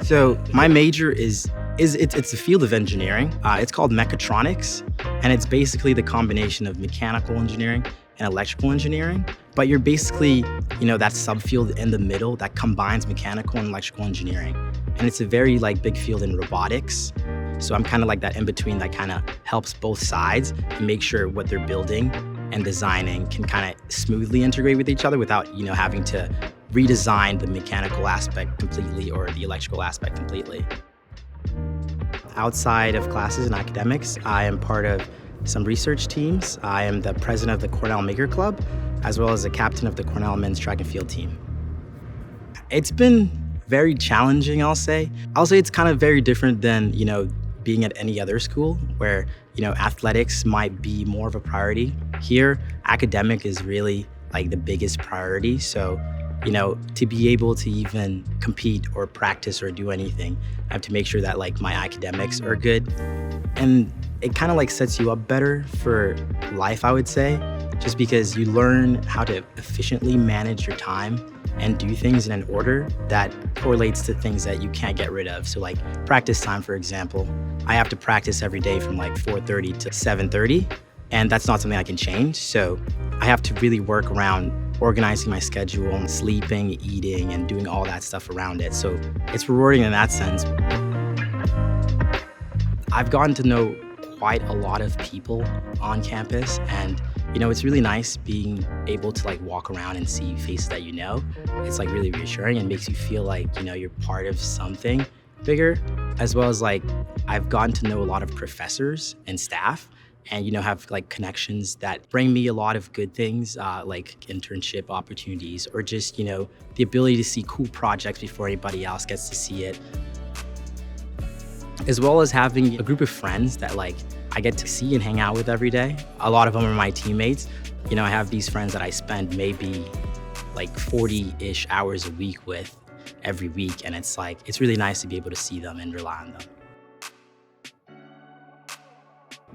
So my major it's a field of engineering. It's called mechatronics, and it's basically the combination of mechanical engineering and electrical engineering. But you're basically, that subfield in the middle that combines mechanical and electrical engineering. And it's a very big field in robotics. So I'm kind of like that in between that kind of helps both sides and make sure what they're building and designing can kind of smoothly integrate with each other without, having to redesign the mechanical aspect completely or the electrical aspect completely. Outside of classes and academics, I am part of some research teams. I am the president of the Cornell Maker Club, as well as the captain of the Cornell men's track and field team. It's been very challenging, I'll say. It's kind of very different than, being at any other school where, athletics might be more of a priority. Here, academic is really the biggest priority. So, to be able to even compete or practice or do anything, I have to make sure that my academics are good. And it kind of sets you up better for life, I would say, just because you learn how to efficiently manage your time and do things in an order that correlates to things that you can't get rid of. So practice time, for example, I have to practice every day from 4:30 to 7:30, and that's not something I can change. So I have to really work around organizing my schedule and sleeping, eating, and doing all that stuff around it. So it's rewarding in that sense. I've gotten to know quite a lot of people on campus, and it's really nice being able to walk around and see faces that It's really reassuring and makes you feel you're part of something bigger, as well as I've gotten to know a lot of professors and staff and have connections that bring me a lot of good things, like internship opportunities or just the ability to see cool projects before anybody else gets to see it, as well as having a group of friends that I get to see and hang out with every day. A lot of them are my teammates. I have these friends that I spend maybe 40-ish hours a week with every week, and it's really nice to be able to see them and rely on them.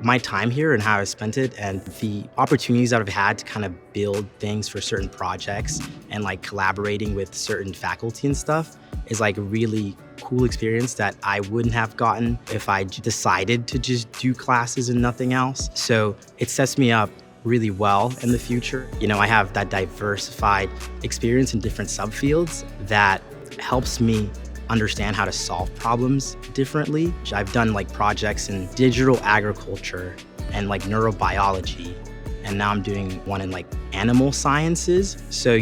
My time here and how I spent it and the opportunities that I've had to kind of build things for certain projects and collaborating with certain faculty and stuff is a really cool experience that I wouldn't have gotten if I decided to just do classes and nothing else. So it sets me up really well in the future. I have that diversified experience in different subfields that helps me understand how to solve problems differently. I've done projects in digital agriculture and neurobiology, and now I'm doing one in animal sciences. So,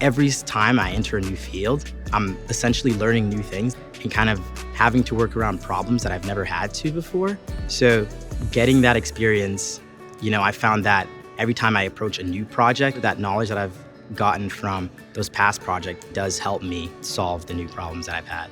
every time I enter a new field, I'm essentially learning new things and kind of having to work around problems that I've never had to before. So getting that experience, I found that every time I approach a new project, that knowledge that I've gotten from those past projects does help me solve the new problems that I've had.